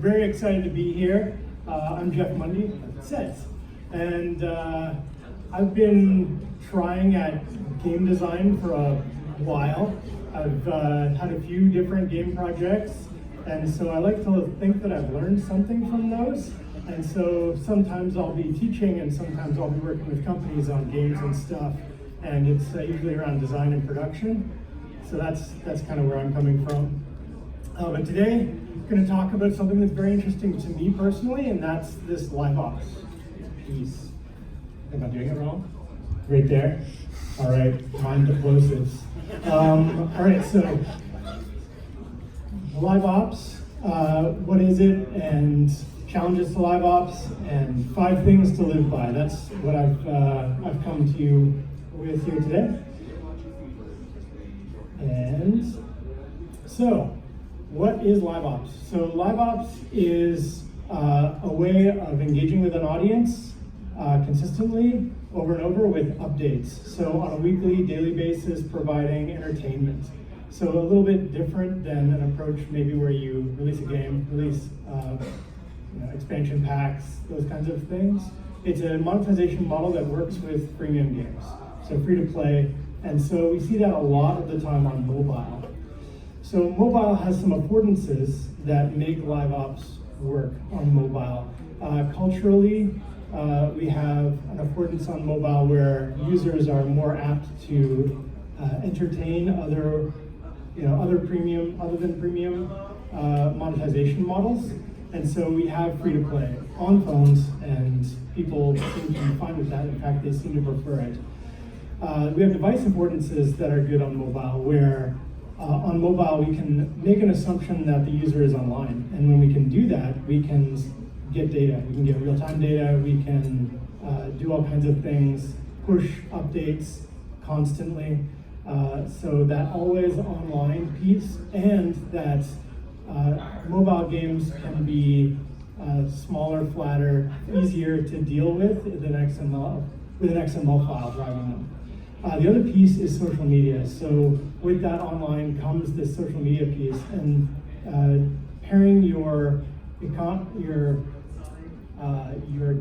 very excited to be here. I'm Jeff Mundee, it says. And I've been trying at game design for a while. I've had a few different game projects, and so I like to think that I've learned something from those. And so sometimes I'll be teaching, and sometimes I'll be working with companies on games and stuff, and it's usually around design and production. So that's kind of where I'm coming from. But today, I'm going to talk about something that's very interesting to me personally, and that's this live ops piece. Am I doing it wrong? Right there? All right, mind the plosives. All right, so live ops, what is it, and challenges to live ops, and 5 things to live by. That's what I've come to you with here today. And so, what is live ops? So live ops is a way of engaging with an audience consistently over and over with updates. So on a weekly, daily basis, providing entertainment. So a little bit different than an approach maybe where you release a game, release expansion packs, those kinds of things. It's a monetization model that works with freemium games, so free to play. And so we see that a lot of the time on mobile. So mobile has some affordances that make live ops work on mobile. Culturally, we have an affordance on mobile where users are more apt to entertain other than premium monetization models. And so we have free to play on phones, and people seem to be fine with that. In fact, they seem to prefer it. We have device affordances that are good on mobile, where on mobile we can make an assumption that the user is online. And when we can do that, we can get data. We can get real-time data, we can do all kinds of things, push updates constantly. So that always online piece, and that mobile games can be smaller, flatter, easier to deal with an XML file driving them. The other piece is social media. So with that online comes this social media piece, and pairing your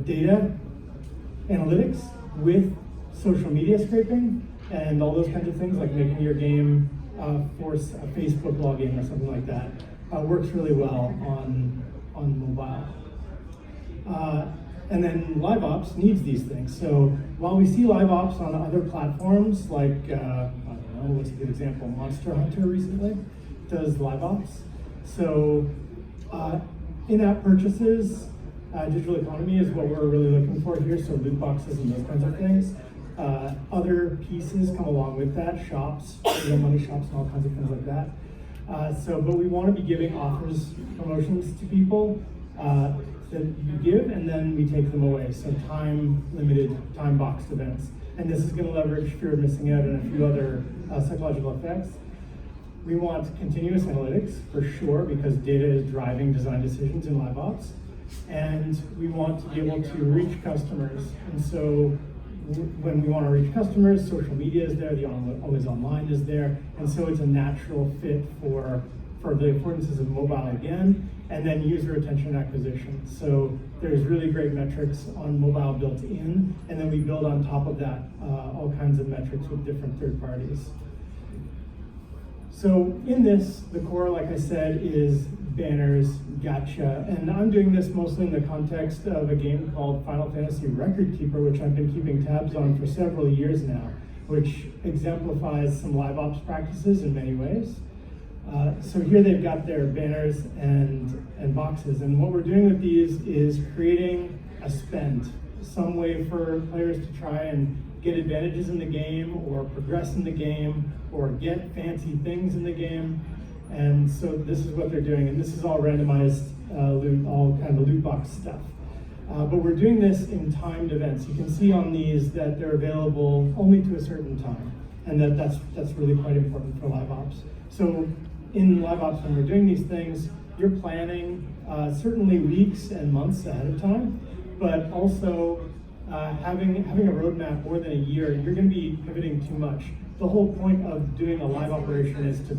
data analytics with social media scraping and all those kinds of things, like making your game force a Facebook login or something like that, works really well on mobile. And then live ops needs these things. So while we see live ops on other platforms, like, I don't know, what's a good example? Monster Hunter recently does live ops. So in-app purchases, digital economy is what we're really looking for here, so loot boxes and those kinds of things. Other pieces come along with that, shops, real money shops and all kinds of things like that. But we want to be giving offers, promotions to people that you give, and then we take them away. So time-limited, time-boxed events. And this is going to leverage fear of missing out and a few other psychological effects. We want continuous analytics, for sure, because data is driving design decisions in live ops. And we want to be able to reach customers. And so when we want to reach customers, social media is there, the always online is there, and so it's a natural fit for the affordances of mobile again, and then user attention acquisition. So there's really great metrics on mobile built in, and then we build on top of that all kinds of metrics with different third parties. So in this, the core, like I said, is banners, gacha, and I'm doing this mostly in the context of a game called Final Fantasy Record Keeper, which I've been keeping tabs on for several years now, which exemplifies some live ops practices in many ways. So here they've got their banners and boxes, and what we're doing with these is creating a spend, some way for players to try and get advantages in the game, or progress in the game, or get fancy things in the game. And so this is what they're doing, and this is all randomized loot, all kind of loot box stuff. But we're doing this in timed events. You can see on these that they're available only to a certain time, and that's really quite important for live ops. So in live ops, when we're doing these things, you're planning certainly weeks and months ahead of time, but also having a roadmap more than a year, you're going to be pivoting too much. The whole point of doing a live operation is to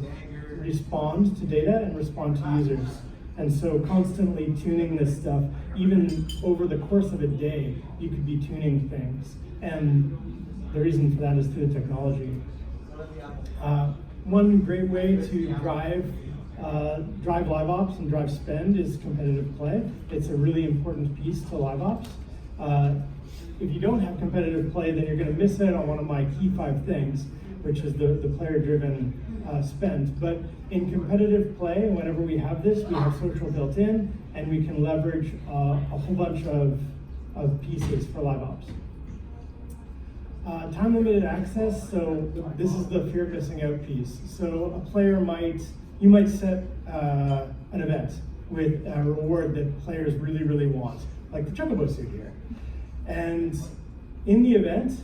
respond to data and respond to users. And so constantly tuning this stuff, even over the course of a day, you could be tuning things. And the reason for that is through the technology. One great way to drive live ops and drive spend is competitive play. It's a really important piece to live ops. If you don't have competitive play, then you're going to miss out on one of my key 5 things, which is the player-driven spend. But in competitive play, whenever we have this, we have social built in, and we can leverage a whole bunch of pieces for live ops. Time limited access, so this is the fear of missing out piece. So a player you might set an event with a reward that players really, really want, like the Chocobo suit here. And in the event,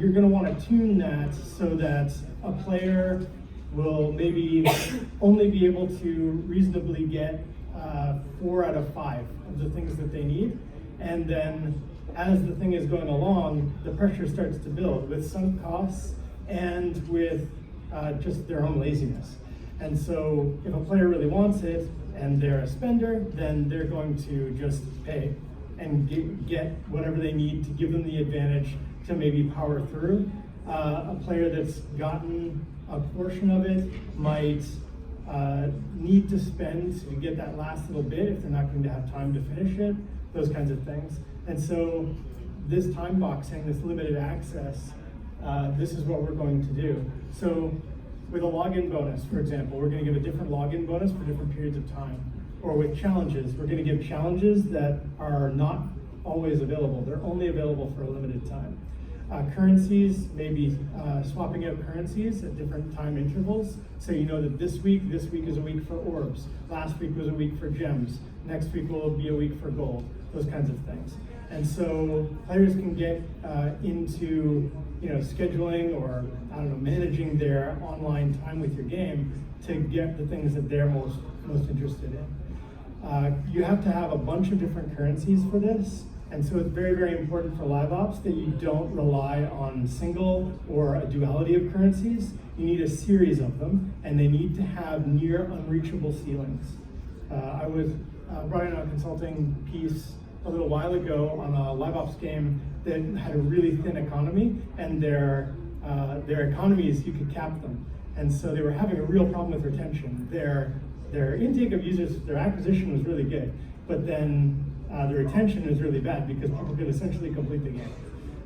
you're going to want to tune that so that a player will maybe only be able to reasonably get 4 out of 5 of the things that they need. And then as the thing is going along, the pressure starts to build with sunk costs and with just their own laziness. And so if a player really wants it and they're a spender, then they're going to just pay and get whatever they need to give them the advantage to maybe power through. A player that's gotten a portion of it might need to spend to get that last little bit if they're not going to have time to finish it, those kinds of things. And so this time boxing, this limited access, this is what we're going to do. So with a login bonus, for example, we're going to give a different login bonus for different periods of time. Or with challenges, we're going to give challenges that are not always available. They're only available for a limited time. Currencies, maybe swapping out currencies at different time intervals. So you know that this week is a week for orbs. Last week was a week for gems. Next week will be a week for gold. Those kinds of things. And so players can get into scheduling or managing their online time with your game to get the things that they're most interested in. You have to have a bunch of different currencies for this, and so it's very, very important for live ops that you don't rely on single or a duality of currencies. You need a series of them, and they need to have near unreachable ceilings. I was brought in on a consulting piece a little while ago on a live ops game that had a really thin economy, and their economies, you could cap them. And so they were having a real problem with retention. Their intake of users, their acquisition was really good, but then the retention was really bad because people could essentially complete the game.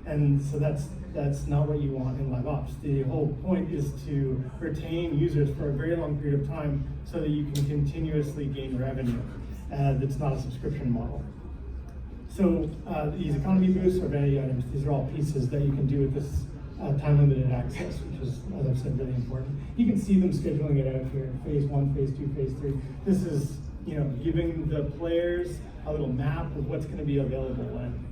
And so that's not what you want in live ops. The whole point is to retain users for a very long period of time so that you can continuously gain revenue. That's not a subscription model. So these economy boosts or vanity items, these are all pieces that you can do with this time limited access, which is, as I've said, really important. You can see them scheduling it out here, phase 1, phase 2, phase 3. This is, giving the players a little map of what's going to be available when.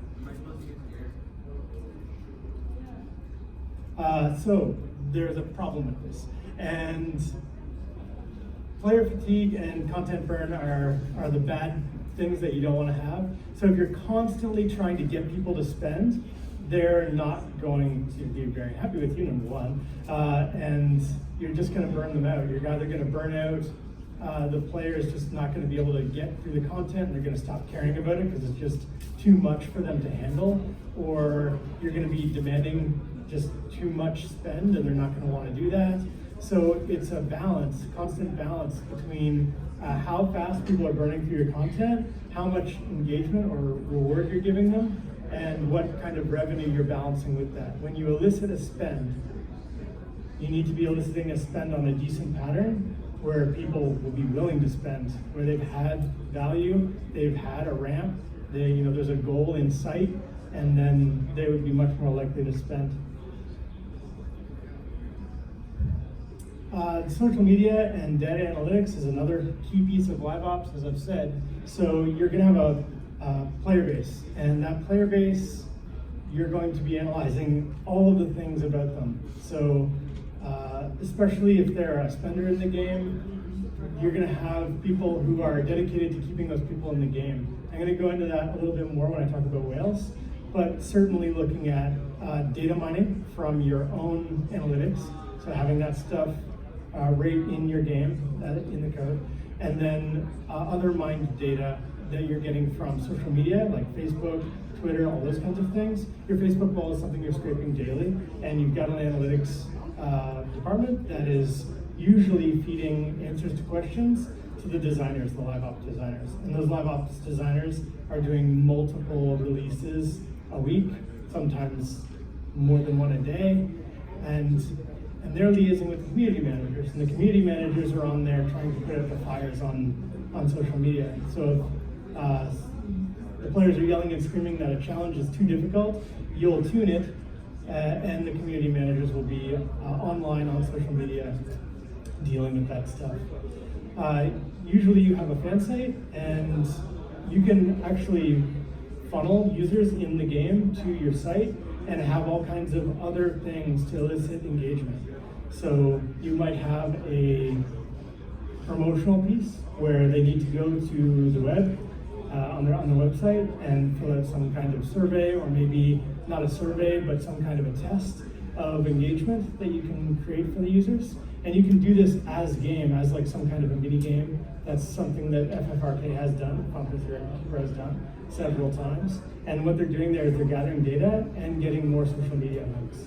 So there's a problem with this, and player fatigue and content burn are the bad things that you don't want to have. So if you're constantly trying to get people to spend, they're not going to be very happy with you, number one, and you're just going to burn them out. You're either going to burn out the players, just not going to be able to get through the content, and they're going to stop caring about it because it's just too much for them to handle, or you're going to be demanding just too much spend, and they're not going to want to do that. So it's a balance, constant balance between how fast people are burning through your content, how much engagement or reward you're giving them, and what kind of revenue you're balancing with that. When you elicit a spend, you need to be eliciting a spend on a decent pattern where people will be willing to spend, where they've had value, they've had a ramp, there's a goal in sight, and then they would be much more likely to spend. Social media and data analytics is another key piece of live ops, as I've said. So you're going to have a player base, and that player base, you're going to be analyzing all of the things about them. So especially if they're a spender in the game, you're going to have people who are dedicated to keeping those people in the game. I'm going to go into that a little bit more when I talk about whales, but certainly looking at data mining from your own analytics, so having that stuff right in your game, in the code. and then other mined data that you're getting from social media, like Facebook, Twitter, all those kinds of things. Your Facebook wall is something you're scraping daily, and you've got an analytics department that is usually feeding answers to questions to the designers, the live ops designers. And those live ops designers are doing multiple releases a week, sometimes more than one a day, and they're liaising with the community managers, and the community managers are on there trying to put out the fires on social media. So the players are yelling and screaming that a challenge is too difficult, you'll tune it, and the community managers will be online on social media dealing with that stuff. Usually you have a fan site, and you can actually funnel users in the game to your site and have all kinds of other things to elicit engagement. So you might have a promotional piece where they need to go to the web on the website and fill out some kind of survey, or maybe not a survey, but some kind of a test of engagement that you can create for the users. And you can do this as game, as like some kind of a mini game. That's something that FFRK has done, has done several times. And what they're doing there is they're gathering data and getting more social media links.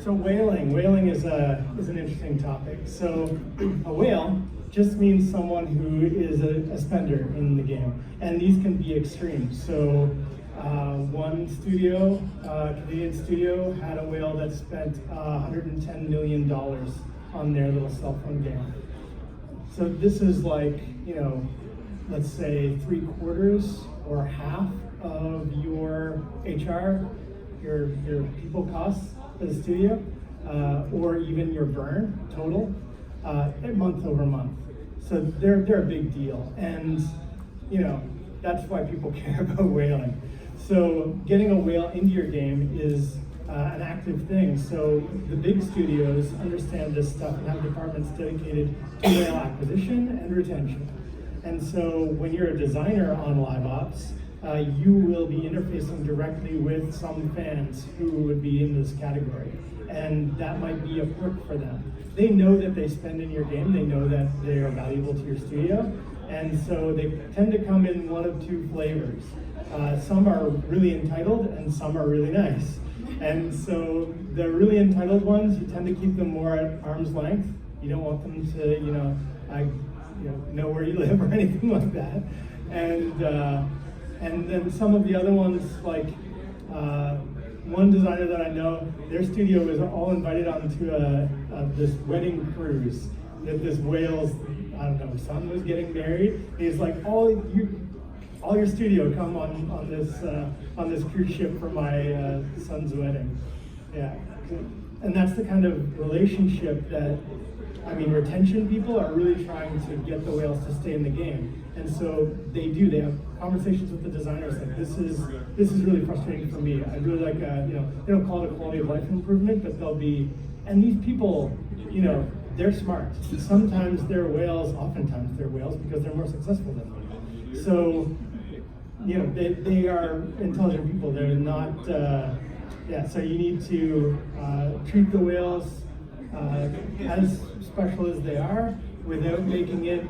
So whaling is an interesting topic. So a whale just means someone who is a spender in the game, and these can be extreme. So one studio, Canadian studio, had a whale that spent $110 million on their little cell phone game. So this is like, let's say 3/4 or half of your HR, your people costs for the studio, or even your burn total, month over month. So they're a big deal, and that's why people care about whaling. So getting a whale into your game is an active thing. So the big studios understand this stuff and have departments dedicated to whale acquisition and retention. And so when you're a designer on live ops, you will be interfacing directly with some fans who would be in this category. And that might be a perk for them. They know that they spend in your game, they know that they are valuable to your studio, and so they tend to come in one of two flavors. Some are really entitled and some are really nice. And so the really entitled ones, you tend to keep them more at arm's length. You don't want them to, know where you live or anything like that. And then some of the other ones, like one designer that I know, their studio was all invited onto this wedding cruise that this whale's, son was getting married. He's like, all your studio come on this cruise ship for my son's wedding. Yeah, and that's the kind of relationship that, retention people are really trying to get the whales to stay in the game. And so they have conversations with the designers like, this is really frustrating for me. I really like, they don't call it a quality of life improvement, but they'll be, and these people, they're smart. Sometimes oftentimes they're whales because they're more successful than them. So, they are intelligent people. They're not, so you need to treat the whales as special as they are, without making it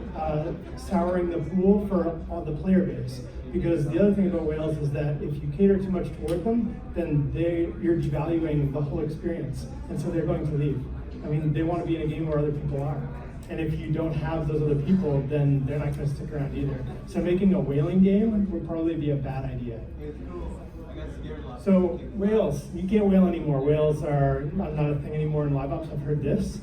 souring the pool for all the player base. Because the other thing about whales is that if you cater too much toward them, then you're devaluing the whole experience, and so they're going to leave. They want to be in a game where other people are. And if you don't have those other people, then they're not going to stick around either. So making a whaling game would probably be a bad idea. So whales, you can't whale anymore. Whales are not a thing anymore in live ops. I've heard this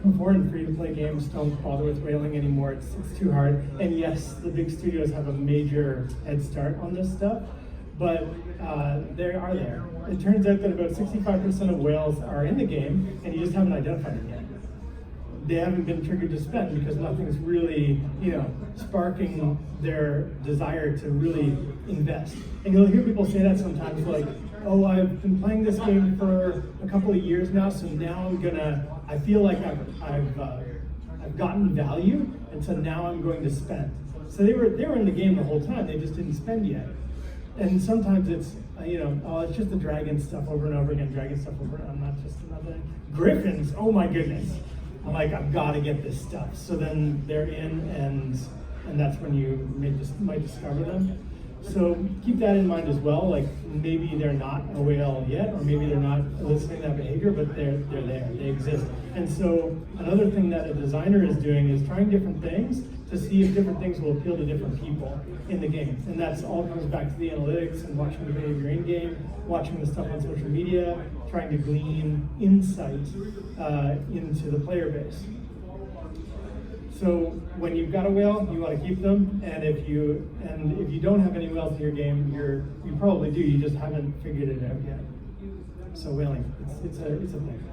before. In free-to-play games, don't bother with whaling anymore. It's too hard. And yes, the big studios have a major head start on this stuff, but they are there. It turns out that about 65% of whales are in the game, and you just haven't identified them yet. They haven't been triggered to spend because nothing's really, sparking their desire to really invest. And you'll hear people say that sometimes, like, oh, I've been playing this game for a couple of years now, so now I feel like I've gotten value, and so now I'm going to spend. So they were in the game the whole time, they just didn't spend yet. And sometimes it's, it's just the dragon stuff over and over again, dragon stuff over and on, not just another. Griffins, oh my goodness. I'm like, I've got to get this stuff. So then they're in, and that's when you might discover them. So keep that in mind as well. Like maybe they're not a whale yet, or maybe they're not eliciting that behavior, but they're there, they exist. And so another thing that a designer is doing is trying different things to see if different things will appeal to different people in the game. And that's all comes back to the analytics and watching the behavior in game, watching the stuff on social media, trying to glean insight into the player base. So when you've got a whale, you want to keep them, and if you don't have any whales in your game, you probably do. You just haven't figured it out yet. So whaling, it's a thing.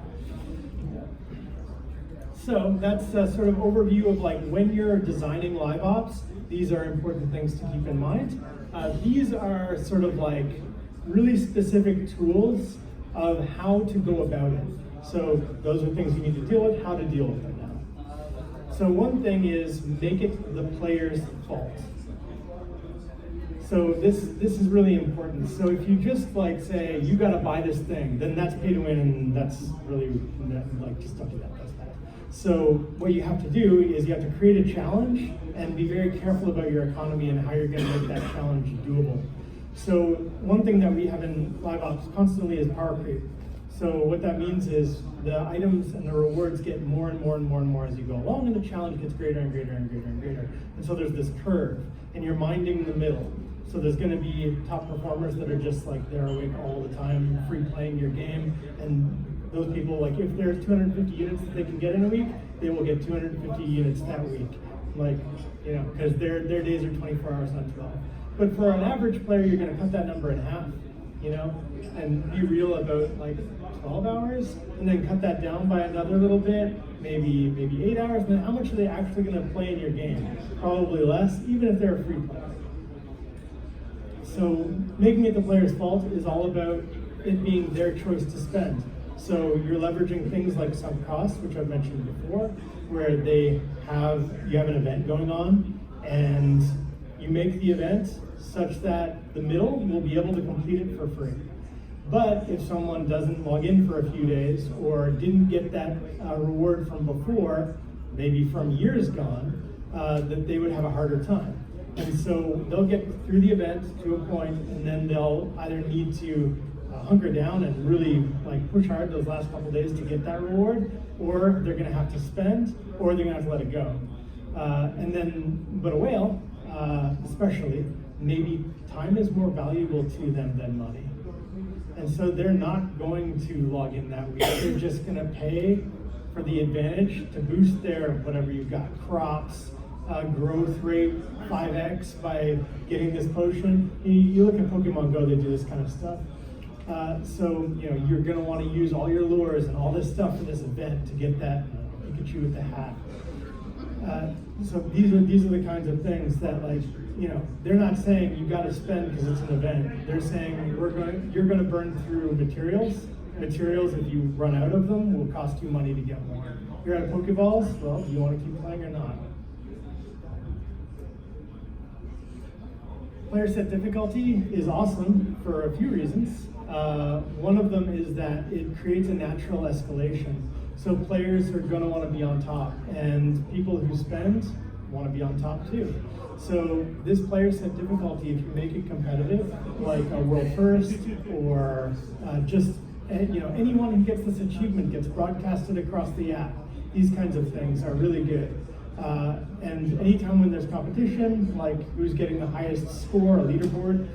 So that's a sort of overview of like when you're designing live ops. These are important things to keep in mind. These are sort of like really specific tools of how to go about it. So those are things you need to deal with, how to deal with them now. So one thing is make it the player's fault. So this is really important. So if you just like say, you gotta buy this thing, then that's pay to win, and that's really, like, just don't do that, that's bad. So what you have to do is you have to create a challenge and be very careful about your economy and how you're gonna make that challenge doable. So one thing that we have in live ops constantly is power creep. So what that means is the items and the rewards get more and more and more and more as you go along, and the challenge gets greater and greater and greater and greater. And so there's this curve, and you're minding the middle. So there's going to be top performers that are just like they're awake all the time, free playing your game, and those people, like if there's 250 units that they can get in a week, they will get 250 units that week. Like, you know, because their days are 24 hours, not 12. But for an average player, you're going to cut that number in half, you know, and be real about like 12 hours, and then cut that down by another little bit, maybe 8 hours, and then how much are they actually going to play in your game? Probably less, even if they're a free player. So making it the player's fault is all about it being their choice to spend. So you're leveraging things like sunk costs, which I've mentioned before, where you have an event going on, and you make the event such that the middle will be able to complete it for free. But if someone doesn't log in for a few days or didn't get that reward from before, maybe from years gone, that they would have a harder time. And so they'll get through the event to a point, and then they'll either need to hunker down and really like push hard those last couple days to get that reward, or they're gonna have to spend, or they're gonna have to let it go. But a whale, especially, maybe time is more valuable to them than money. And so they're not going to log in that week. They're just gonna pay for the advantage to boost their whatever you've got, crops, growth rate 5x by getting this potion. You look at Pokemon Go, they do this kind of stuff. So you know, you're gonna wanna use all your lures and all this stuff for this event to get that Pikachu with the hat. So these are the kinds of things that, like, you know, they're not saying you got to spend because it's an event. They're saying you're going to burn through materials. Materials, if you run out of them, will cost you money to get more. You're out of Pokeballs. Well, do you want to keep playing or not? Player set difficulty is awesome for a few reasons. One of them is that it creates a natural escalation. So players are going to want to be on top, and people who spend want to be on top too. So this player set difficulty, if you make it competitive, like a world first, or anyone who gets this achievement gets broadcasted across the app. These kinds of things are really good. And anytime when there's competition, like who's getting the highest score, a leaderboard,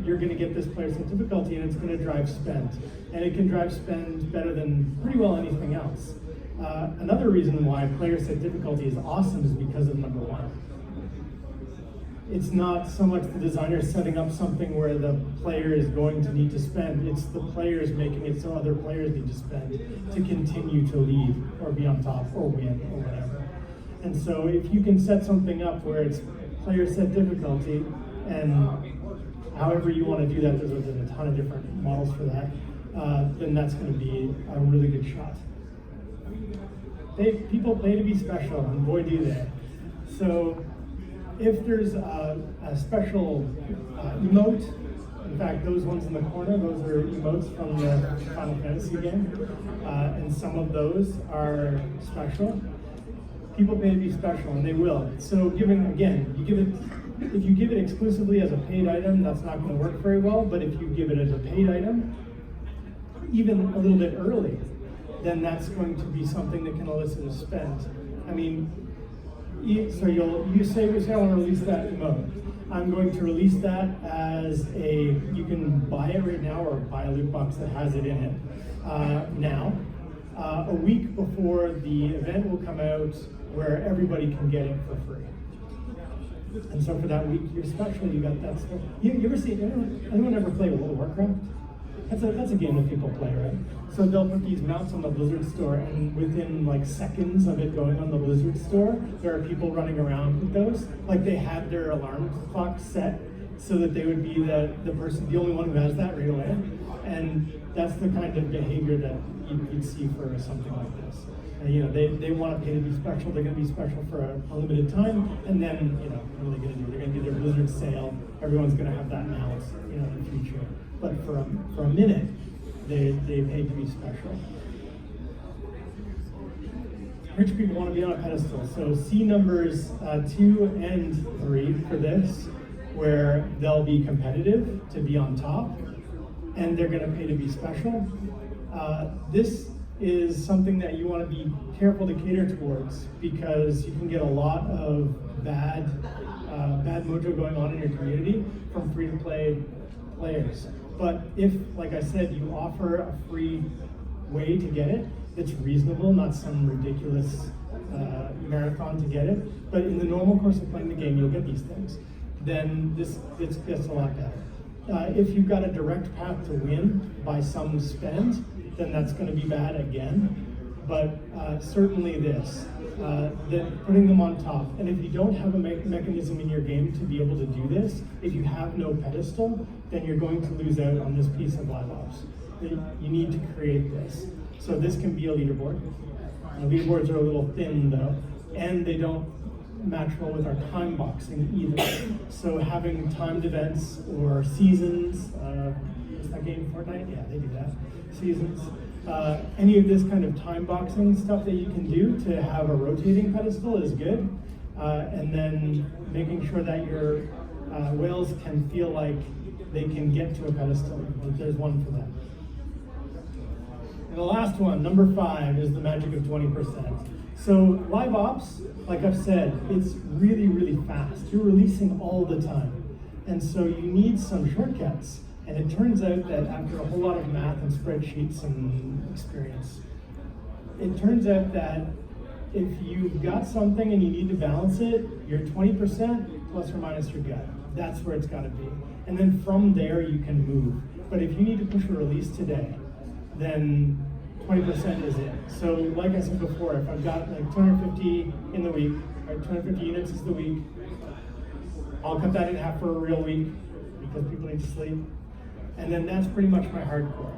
you're going to get this player set difficulty, and it's going to drive spend. And it can drive spend better than pretty well anything else. Another reason why player set difficulty is awesome is because of number one. It's not so much the designer setting up something where the player is going to need to spend, it's the players making it so other players need to spend to continue to lead or be on top or win or whatever. And so if you can set something up where it's player set difficulty, and however you want to do that, there's a ton of different models for that, then that's going to be a really good shot. People play to be special, and boy do they. So if there's a special emote In fact, those ones in the corner, those are emotes from the Final Fantasy game, and some of those are special. People pay to be special, and they will. So again, if you give it exclusively as a paid item, that's not going to work very well, but if you give it as a paid item, even a little bit early, then that's going to be something that can elicit a spend. I mean, so you say, I want to release that emote. I'm going to release that as you can buy it right now or buy a loot box that has it in it now. A week before the event will come out where everybody can get it for free. And so for that week, you're special, you got that stuff. You ever see, anyone ever play World of Warcraft? That's a game that people play, right? So they'll put these mounts on the Blizzard store, and within like seconds of it going on the Blizzard store, there are people running around with those. Like they had their alarm clock set so that they would be the only one who has that right away. And that's the kind of behavior that you'd see for something like this. And, they want to pay to be special. They're going to be special for a limited time, and then what are they going to do? They're going to do their Blizzard sale. Everyone's going to have that mount, in the future. But for a minute, they pay to be special. Rich people want to be on a pedestal, so see numbers 2 and 3 for this, where they'll be competitive to be on top, and they're going to pay to be special. This is something that you want to be careful to cater towards, because you can get a lot of bad mojo going on in your community from free-to-play players. But if, like I said, you offer a free way to get it, it's reasonable, not some ridiculous marathon to get it, but in the normal course of playing the game, you'll get these things. Then this gets a lot better. If you've got a direct path to win by some spend, then that's going to be bad again. But certainly this, putting them on top. And if you don't have a mechanism in your game to be able to do this, if you have no pedestal, then you're going to lose out on this piece of live ops. You need to create this. So this can be a leaderboard. Leaderboards are a little thin though, and they don't match well with our time boxing either. So having timed events or seasons, is that game Fortnite? Yeah, they do that. Seasons. Any of this kind of time boxing stuff that you can do to have a rotating pedestal is good. And then making sure that your whales can feel like they can get to a pedestal. There's one for them. And the last one, number 5, is the magic of 20%. So live ops, like I've said, it's really, really fast. You're releasing all the time. And so you need some shortcuts. And it turns out that after a whole lot of math and spreadsheets and experience, it turns out that if you've got something and you need to balance it, you're 20% plus or minus your gut. That's where it's got to be. And then from there, you can move. But if you need to push a release today, then 20% is it. So like I said before, if I've got like 250 in the week, or 250 units is the week, I'll cut that in half for a real week because people need to sleep. And then that's pretty much my hardcore.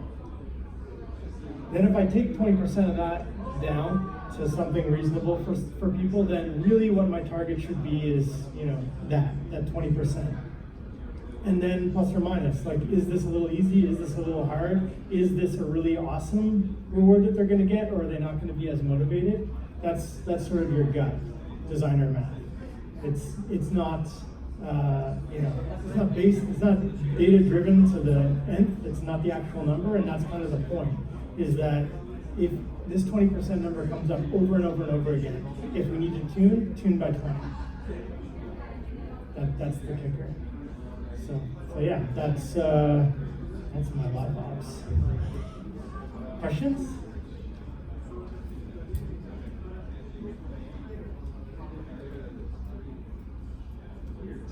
Then if I take 20% of that down to something reasonable for people, then really what my target should be is, that 20%. And then plus or minus, like, is this a little easy? Is this a little hard? Is this a really awesome reward that they're gonna get, or are they not gonna be as motivated? That's sort of your gut designer math. It's not, it's not data driven to the nth, it's not the actual number, and that's kind of the point, is that if this 20% number comes up over and over and over again, if we need to tune by 20. That's the kicker. So yeah, that's my live ops. Questions?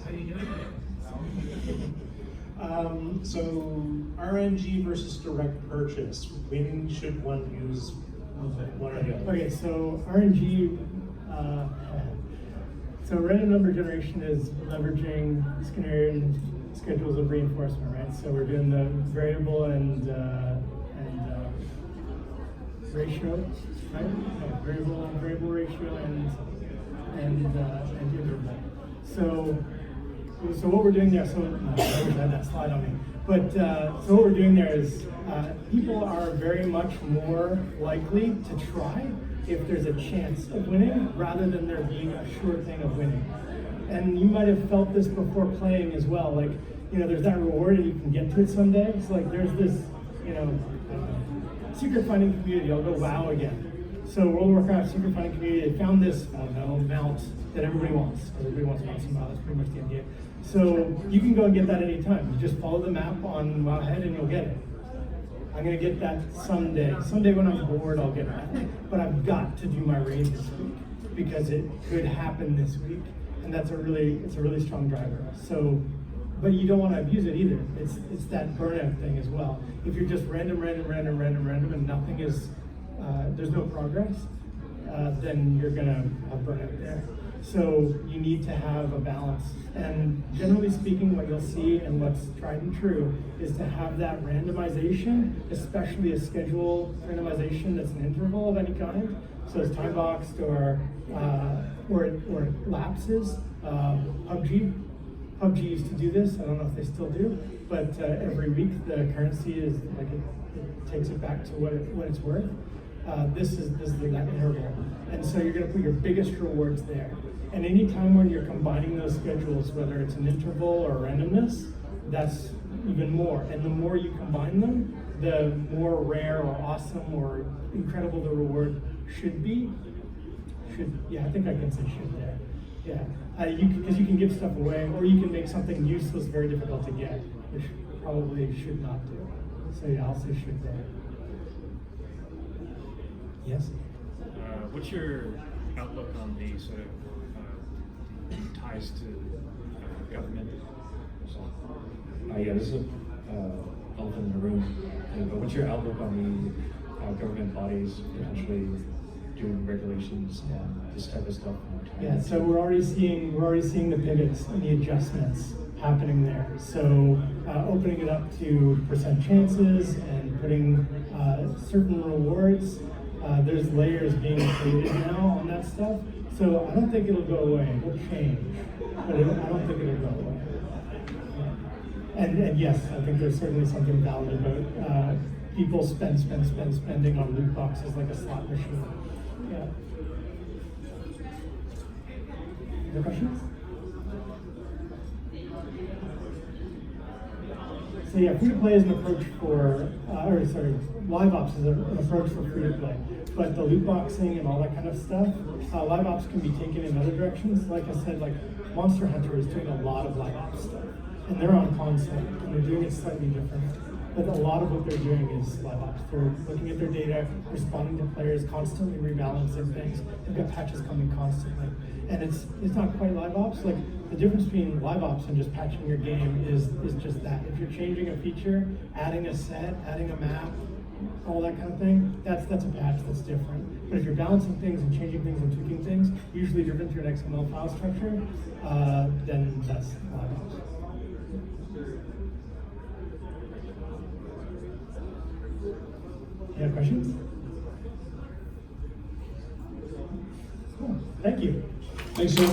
How do you do it? So RNG versus direct purchase. When should one use one or the other? Okay, so RNG. So random number generation is leveraging Skinnerian schedules of reinforcement, right? So we're doing the variable and ratio, right? No, variable ratio and interval. So So what we're doing there, so I wish I had that slide on me. But so what we're doing there is people are very much more likely to try if there's a chance of winning rather than there being a sure thing of winning. And you might have felt this before playing as well. Like, you know, there's that reward and you can get to it someday. It's like there's this, you know, secret finding community. I'll go WoW again. So World of Warcraft secret finding community, they found this, I don't know, mount that everybody wants. Everybody wants mounts and WoW, that's pretty much the idea. So you can go and get that anytime. You just follow the map on Wowhead and you'll get it. I'm gonna get that someday. Someday when I'm bored, I'll get that. But I've got to do my raid this week because it could happen this week. And that's it's a really strong driver. So, but you don't want to abuse it either. It's that burnout thing as well. If you're just random, and nothing is, there's no progress, then you're gonna have burnout there. So you need to have a balance. And generally speaking, what you'll see and what's tried and true is to have that randomization, especially a schedule randomization that's an interval of any kind. So it's time boxed or it lapses. PUBG used to do this. I don't know if they still do, but every week the currency is like it takes it back to what it's worth. This is that interval, and so you're going to put your biggest rewards there. And anytime when you're combining those schedules, whether it's an interval or randomness, that's even more. And the more you combine them, the more rare or awesome or incredible the reward should be. Yeah, I think I can say should there. Yeah, because you can give stuff away, or you can make something useless very difficult to get, which probably should not do. So yeah, I'll say should there. Yes? What's your outlook on the sort of ties to government? Yeah, this is an elephant in the room. But what's your outlook on the government bodies potentially doing regulations on this type of stuff? Yeah, so we're already seeing the pivots and the adjustments happening there. So opening it up to percent chances and putting certain rewards. There's layers being created now on that stuff. So I don't think it'll go away. It'll change, but I don't think it'll go away. And yes, I think there's certainly something valid about people spending on loot boxes like a slot machine. Yeah. Other questions? So yeah, free to play is an approach for, live ops is an approach for free to play. But the loot boxing and all that kind of stuff, live ops can be taken in other directions. Like I said, like Monster Hunter is doing a lot of live ops stuff, and they're on console, and they're doing it slightly different. But a lot of what they're doing is live ops. They're looking at their data, responding to players, constantly rebalancing things. They've got patches coming constantly. And it's not quite live ops. Like the difference between live ops and just patching your game is just that. If you're changing a feature, adding a set, adding a map, all that kind of thing, that's a patch that's different. But if you're balancing things and changing things and tweaking things, usually different to an XML file structure, then that's live ops. Any other questions? Cool. Thank you. Thanks, sir.